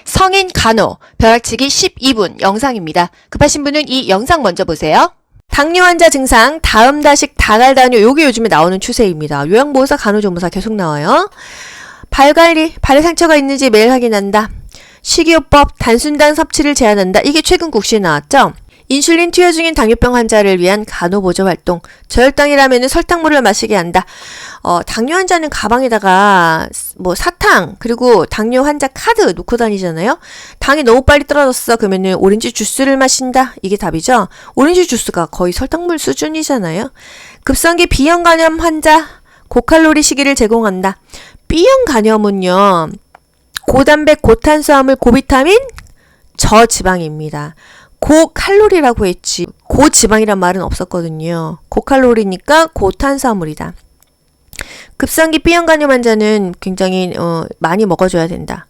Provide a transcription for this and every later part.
성인 간호 벼락치기 12분 영상입니다. 급하신 분은 이 영상 먼저 보세요. 당뇨 환자 증상, 다음다식, 다갈다뇨, 요게 요즘에 나오는 추세입니다. 요양보호사, 간호조무사 계속 나와요. 발관리, 발에 상처가 있는지 매일 확인한다. 식이요법, 단순당 섭취를 제한한다. 이게 최근 국시에 나왔죠? 인슐린 투여 중인 당뇨병 환자를 위한 간호보조 활동. 저혈당이라면 설탕물을 마시게 한다. 당뇨 환자는 가방에다가 사탕 그리고 당뇨 환자 카드 놓고 다니잖아요. 당이 너무 빨리 떨어졌어. 그러면은 오렌지 주스를 마신다. 이게 답이죠. 오렌지 주스가 거의 설탕물 수준이잖아요. 급성기 B형 간염 환자 고칼로리 식이를 제공한다. B형 간염은요. 고단백, 고탄수화물, 고비타민, 저지방입니다. 고칼로리라고 했지 고지방이란 말은 없었거든요. 고칼로리니까 고탄수화물이다. 급성기 B형 간염 환자는 굉장히 많이 먹어줘야 된다.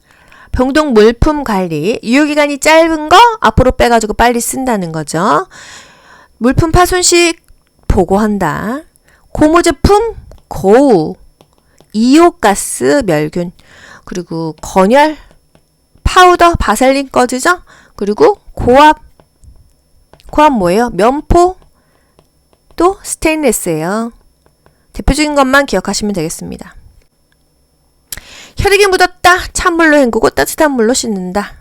병동 물품 관리, 유효기간이 짧은 거 앞으로 빼가지고 빨리 쓴다는 거죠. 물품 파손 시 보고한다. 고무 제품, 고우, 이오가스, 멸균, 그리고 건열, 파우더, 바살린 꺼지죠? 그리고 고압 뭐예요? 면포, 또 스테인레스예요. 대표적인 것만 기억하시면 되겠습니다. 혈액이 묻었다. 찬물로 헹구고 따뜻한 물로 씻는다.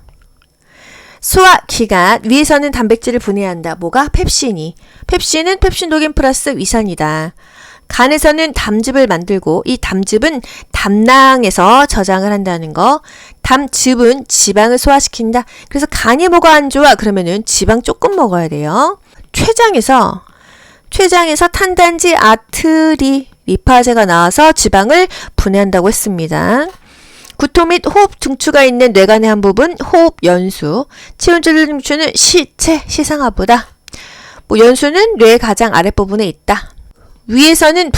소화 기간, 위에서는 단백질을 분해한다. 뭐가? 펩신이. 펩신은 펩신도겐 플러스 위산이다. 간에서는 담즙을 만들고 이 담즙은 담낭에서 저장을 한다는 거. 담즙은 지방을 소화시킨다. 그래서 간이 뭐가 안 좋아? 그러면은 지방 조금 먹어야 돼요. 췌장에서 탄단지 아트리 리파제가 나와서 지방을 분해한다고 했습니다. 구토 및 호흡 중추가 있는 뇌간의 한 부분 호흡 연수. 체온줄 중추는 시상하보다. 연수는 뇌 가장 아랫부분에 있다. 위에서는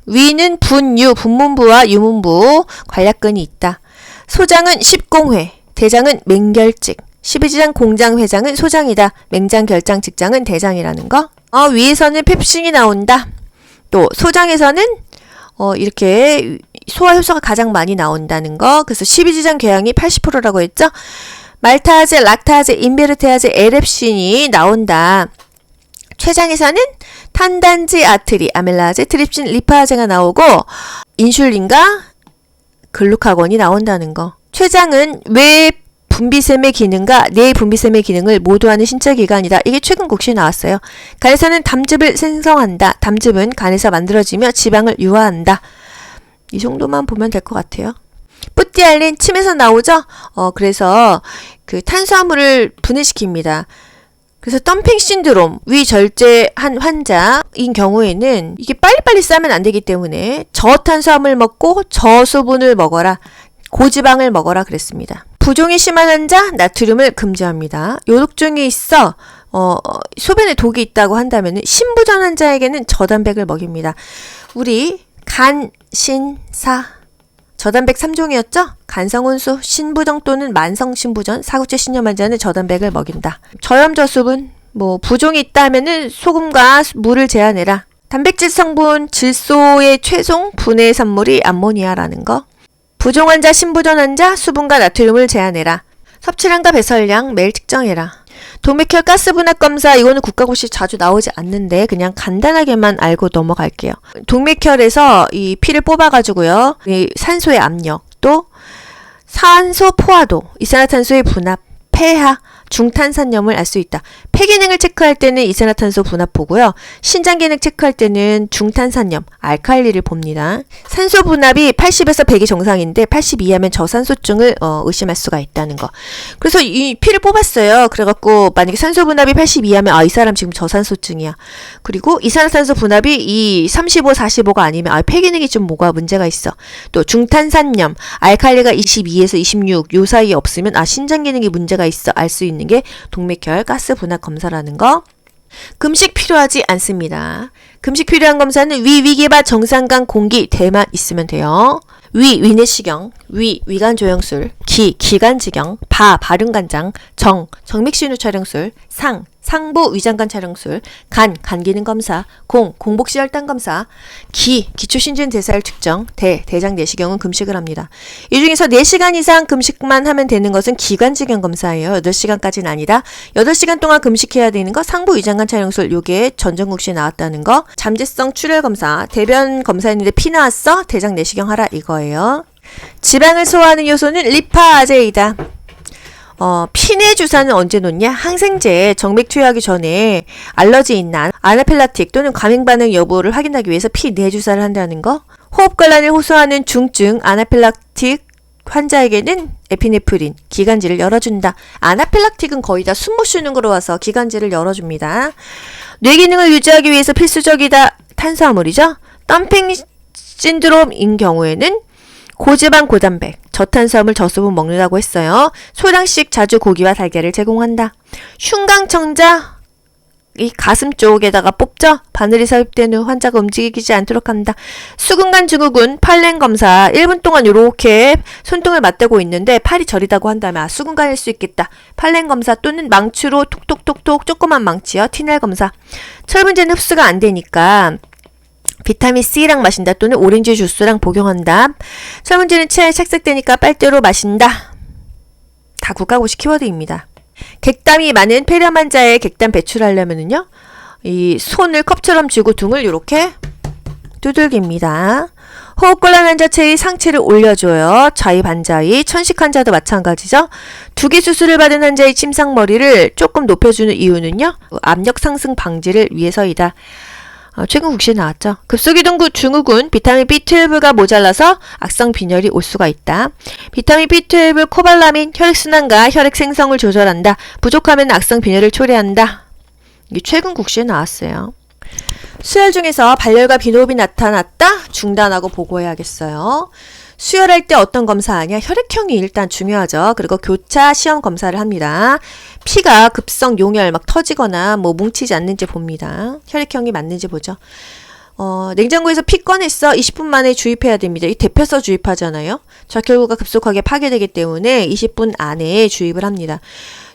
위는 분유, 분문부와 유문부, 관략근이 있다. 소장은 십공회, 대장은 맹결직, 12지장 공장회장은 소장이다. 맹장결장 직장은 대장이라는 거. 위에서는 펩신이 나온다. 또 소장에서는 이렇게 소화 효소가 가장 많이 나온다는 거. 그래서 12지장 궤양이 80%라고 했죠. 말타아제, 락타아제, 인베르테아제, 에렙신이 나온다. 췌장에서는 탄단지 아트리, 아멜라제, 트립신, 리파아제가 나오고 인슐린과 글루카곤이 나온다는 거. 췌장은 외 분비샘의 기능과 뇌 분비샘의 기능을 모두 하는 신체기관이다. 이게 최근 국시에 나왔어요. 간에서는 담즙을 생성한다. 담즙은 간에서 만들어지며 지방을 유화한다. 이 정도만 보면 될 것 같아요. 뿌띠알린 침에서 나오죠? 그래서 그 탄수화물을 분해시킵니다. 그래서 덤핑 신드롬, 위절제한 환자인 경우에는 이게 빨리빨리 싸면 안 되기 때문에 저탄수화물 먹고 저수분을 먹어라, 고지방을 먹어라 그랬습니다. 부종이 심한 환자, 나트륨을 금지합니다. 요독증이 있어 소변에 독이 있다고 한다면 신부전 환자에게는 저단백을 먹입니다. 우리 간신사 저단백 3종이었죠? 간성혼수, 신부정 또는 만성신부전, 사국제 신염 환자는 저단백을 먹인다. 저염저수분, 부종이 있다 하면은 소금과 물을 제한해라. 단백질 성분, 질소의 최종 분해 산물이 암모니아라는 거. 부종 환자, 신부전 환자, 수분과 나트륨을 제한해라. 섭취량과 배설량 매일 측정해라. 동맥혈 가스 분학 검사, 이거는 국가고시 자주 나오지 않는데 그냥 간단하게만 알고 넘어갈게요. 동맥혈에서 이 피를 뽑아가지고요. 이 산소의 압력, 또 산소 포화도, 이산화탄소의 분압, 폐하, 중탄산염을 알 수 있다. 폐 기능을 체크할 때는 이산화탄소 분압 보고요. 신장 기능 체크할 때는 중탄산염, 알칼리를 봅니다. 산소 분압이 80에서 100이 정상인데 80 이하면 저산소증을 의심할 수가 있다는 거. 그래서 이 피를 뽑았어요. 그래갖고 만약에 산소 분압이 80 이하면 이 사람 지금 저산소증이야. 그리고 이산화탄소 분압이 이 35, 45가 아니면 폐 기능이 좀 뭐가 문제가 있어. 또 중탄산염, 알칼리가 22에서 26 요 사이에 없으면 신장 기능이 문제가 있어. 알 수 있는 게 동맥혈 가스 분학 검사라는 거. 금식 필요하지 않습니다. 금식 필요한 검사는 위기바, 정상간, 공기, 대만 있으면 돼요. 위내시경, 위간조영술, 기간지경, 발음간장, 정맥신후 촬영술, 상, 상부 위장관 촬영술, 간 기능 검사, 공복시 혈당 검사, 기초 신진 대사율 측정, 대장 내시경은 금식을 합니다. 이 중에서 4시간 이상 금식만 하면 되는 것은 기관지경 검사예요. 8시간까지는 아니라 8시간 동안 금식해야 되는 거 상부 위장관 촬영술, 요게 전정국시에 나왔다는 거. 잠재성 출혈 검사, 대변 검사했는데 피 나왔어? 대장 내시경 하라 이거예요. 지방을 소화하는 요소는 리파제이다. 피내 주사는 언제 놓냐? 항생제 정맥 투여하기 전에 알러지 있나? 아나필락틱 또는 과민 반응 여부를 확인하기 위해서 피내 주사를 한다는 거. 호흡곤란을 호소하는 중증 아나필락틱 환자에게는 에피네프린, 기관지를 열어준다. 아나필락틱은 거의 다 숨 못 쉬는 거로 와서 기관지를 열어줍니다. 뇌 기능을 유지하기 위해서 필수적이다. 탄수화물이죠. 덤핑 신드롬인 경우에는 고지방 고단백, 저탄수화물 저수분 먹는다고 했어요. 소량씩 자주 고기와 달걀을 제공한다. 흉강청자, 이 가슴 쪽에다가 뽑죠. 바늘이 삽입된 후 환자가 움직이지 않도록 한다. 수근관 증후군 팔렘 검사 1분 동안 이렇게 손등을 맞대고 있는데 팔이 저리다고 한다면 수근관일 수 있겠다. 팔렘 검사 또는 망치로 톡톡톡톡 조그만 망치요. 티넬 검사. 철분제는 흡수가 안 되니까 비타민 C랑 마신다 또는 오렌지 주스랑 복용한다. 철분제는 체에 착색되니까 빨대로 마신다. 다 국가고시 키워드입니다. 객담이 많은 폐렴 환자의 객담 배출하려면은요, 이 손을 컵처럼 쥐고 등을 이렇게 두들깁니다. 호흡곤란 환자 체의 상체를 올려줘요. 좌이 반자이. 천식 환자도 마찬가지죠. 두개 수술을 받은 환자의 침상머리를 조금 높여주는 이유는요, 압력 상승 방지를 위해서이다. 최근 국시에 나왔죠. 급속이동 증후군, 비타민 B12가 모자라서 악성 빈혈이 올 수가 있다. 비타민 B12, 코발라민, 혈액순환과 혈액 생성을 조절한다. 부족하면 악성 빈혈을 초래한다. 이게 최근 국시에 나왔어요. 수혈 중에서 발열과 비호흡이 나타났다? 중단하고 보고해야겠어요. 수혈할 때 어떤 검사하냐? 혈액형이 일단 중요하죠. 그리고 교차 시험 검사를 합니다. 피가 급성 용혈 막 터지거나 뭐 뭉치지 않는지 봅니다. 혈액형이 맞는지 보죠. 냉장고에서 피 꺼냈어. 20분 만에 주입해야 됩니다. 이 데펴서 주입하잖아요. 적혈구가 급속하게 파괴되기 때문에 20분 안에 주입을 합니다.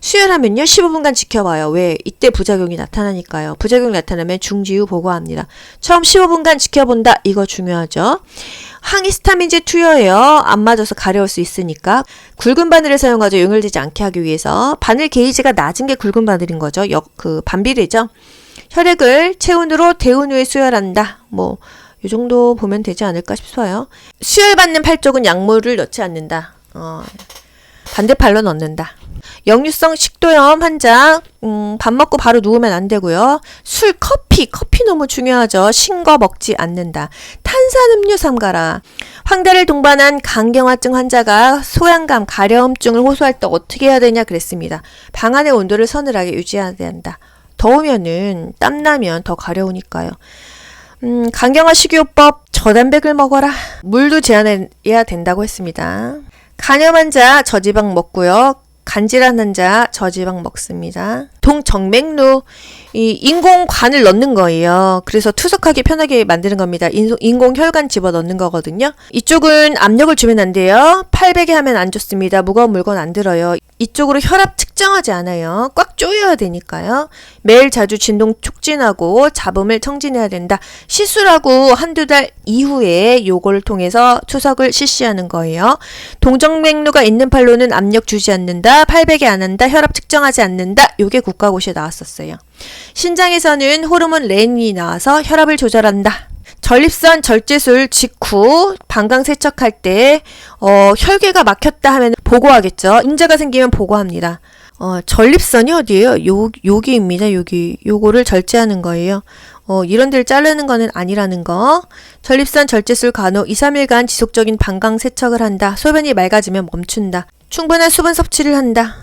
수혈하면요 15분간 지켜봐요. 왜? 이때 부작용이 나타나니까요. 부작용이 나타나면 중지 후 보고합니다. 처음 15분간 지켜본다. 이거 중요하죠. 항히스타민제 투여예요. 안 맞아서 가려울 수 있으니까. 굵은 바늘을 사용하죠. 용혈되지 않게 하기 위해서. 바늘 게이지가 낮은 게 굵은 바늘인 거죠. 반비례죠. 혈액을 체온으로 데운 후에 수혈한다. 뭐 이 정도 보면 되지 않을까 싶어요. 수혈받는 팔 쪽은 약물을 넣지 않는다. 반대팔로 넣는다. 역류성 식도염 환자, 밥 먹고 바로 누우면 안 되고요. 술, 커피 너무 중요하죠. 신 거 먹지 않는다. 탄산음료 삼가라. 황달을 동반한 간경화증 환자가 소양감, 가려움증을 호소할 때 어떻게 해야 되냐 그랬습니다. 방 안의 온도를 서늘하게 유지해야 한다. 더우면은 땀나면 더 가려우니까요. 간경화 식이요법 저단백을 먹어라. 물도 제한해야 된다고 했습니다. 간염 환자 저지방 먹고요. 간질환 환자 저지방 먹습니다. 동정맥류, 이 인공관을 넣는 거예요. 그래서 투석하기 편하게 만드는 겁니다. 인공혈관 집어넣는 거거든요. 이쪽은 압력을 주면 안 돼요. 800에 하면 안 좋습니다. 무거운 물건 안 들어요. 이쪽으로 혈압 측정하지 않아요. 꽉 조여야 되니까요. 매일 자주 진동 촉진하고 잡음을 청진해야 된다. 시술하고 한두 달 이후에 요거를 통해서 투석을 실시하는 거예요. 동정맥류가 있는 팔로는 압력 주지 않는다. 800에 안 한다. 혈압 측정하지 않는다. 요게 국가고시에 나왔었어요. 신장에서는 호르몬 렌이 나와서 혈압을 조절한다. 전립선 절제술 직후 방광 세척할 때 혈궤가 막혔다 하면 보고하겠죠. 문제가 생기면 보고합니다. 전립선이 어디예요? 여기입니다. 요거를 절제하는 거예요. 이런 데를 자르는 거는 아니라는 거. 전립선 절제술 간후 2-3일간 지속적인 방광 세척을 한다. 소변이 맑아지면 멈춘다. 충분한 수분 섭취를 한다.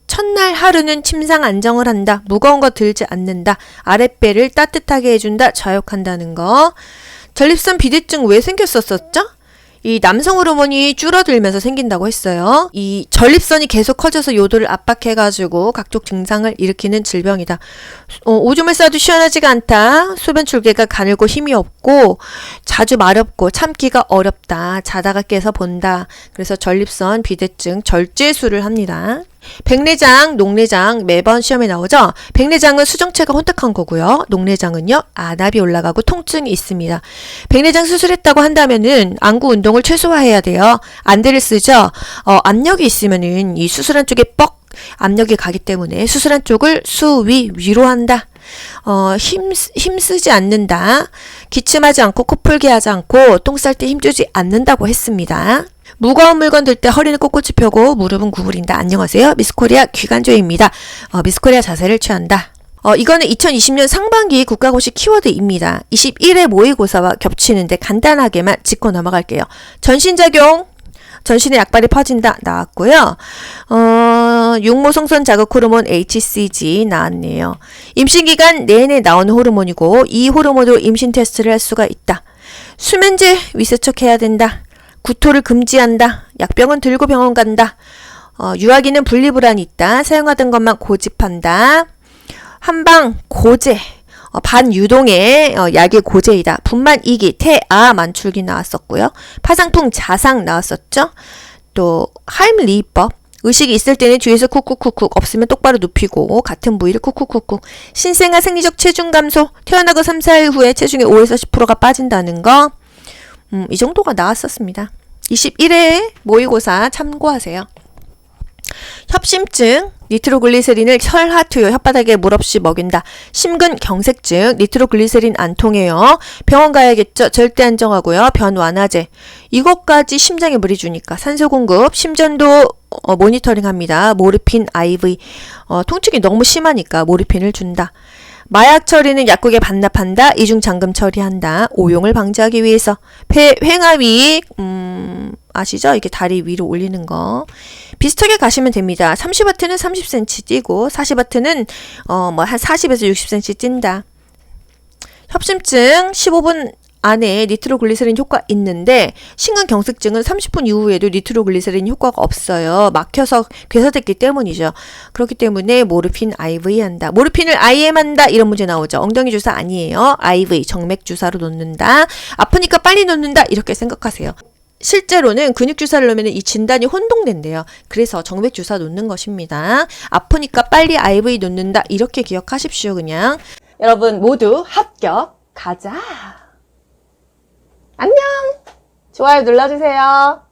첫날 하루는 침상 안정을 한다. 무거운 거 들지 않는다. 아랫배를 따뜻하게 해준다. 좌욕한다는 거. 전립선 비대증 왜 생겼었죠? 이 남성 호르몬이 줄어들면서 생긴다고 했어요. 이 전립선이 계속 커져서 요도를 압박해가지고 각종 증상을 일으키는 질병이다. 오줌을 싸도 시원하지가 않다. 소변 출개가 가늘고 힘이 없고 자주 마렵고 참기가 어렵다. 자다가 깨서 본다. 그래서 전립선 비대증 절제술을 합니다. 백내장, 녹내장 매번 시험에 나오죠? 백내장은 수정체가 혼탁한 거고요. 녹내장은요, 안압이 올라가고 통증이 있습니다. 백내장 수술했다고 한다면은 안구 운동을 최소화해야 돼요. 안대를 쓰죠? 압력이 있으면은 이 수술한 쪽에 압력이 가기 때문에 수술한 쪽을 위로 한다. 힘쓰지 않는다. 기침하지 않고 코 풀게 하지 않고 똥 쌀 때 힘주지 않는다고 했습니다. 무거운 물건 들 때 허리는 꼿꼿이 펴고 무릎은 구부린다. 안녕하세요. 미스코리아 귀간조입니다. 미스코리아 자세를 취한다. 이거는 2020년 상반기 국가고시 키워드입니다. 21회 모의고사와 겹치는데 간단하게만 짚고 넘어갈게요. 전신작용. 전신에 약발이 퍼진다 나왔고요. 육모성선 자극 호르몬 HCG 나왔네요. 임신기간 내내 나오는 호르몬이고 이 호르몬으로 임신 테스트를 할 수가 있다. 수면제 위세척해야 된다. 구토를 금지한다. 약병은 들고 병원 간다. 유아기는 분리불안이 있다. 사용하던 것만 고집한다. 한방 고제. 반유동의 약의 고제이다. 분만 2기, 태아 만출기 나왔었고요. 파상풍 자상 나왔었죠. 또 하임리히법. 의식이 있을 때는 뒤에서 쿡쿡쿡쿡, 없으면 똑바로 눕히고 같은 부위를 쿡쿡쿡쿡. 신생아 생리적 체중 감소. 태어나고 3, 4일 후에 체중의 5에서 10%가 빠진다는 거. 이 정도가 나왔었습니다. 21회 모의고사 참고하세요. 협심증, 니트로글리세린을 혈하투요, 혓바닥에 물 없이 먹인다. 심근경색증, 니트로글리세린 안 통해요. 병원 가야겠죠. 절대 안정하고요. 변완화제. 이것까지 심장에 무리 주니까 산소 공급, 심전도 모니터링합니다. 모르핀 IV. 통증이 너무 심하니까 모르핀을 준다. 마약 처리는 약국에 반납한다. 이중 잠금 처리한다. 오용을 방지하기 위해서. 폐 횡하위 아시죠? 이게 다리 위로 올리는 거. 비슷하게 가시면 됩니다. 30W는 30cm 뛰고 40W는 한 40에서 60cm 뛴다. 협심증 15분 안에 니트로글리세린 효과 있는데 심근경색증은 30분 이후에도 니트로글리세린 효과가 없어요. 막혀서 괴사됐기 때문이죠. 그렇기 때문에 모르핀 IV 한다. 모르핀을 IM 한다. 이런 문제 나오죠. 엉덩이 주사 아니에요. IV 정맥 주사로 놓는다. 아프니까 빨리 놓는다. 이렇게 생각하세요. 실제로는 근육 주사를 놓으면 이 진단이 혼동된대요. 그래서 정맥 주사 놓는 것입니다. 아프니까 빨리 IV 놓는다. 이렇게 기억하십시오. 그냥. 여러분 모두 합격. 가자. 안녕. 좋아요 눌러주세요.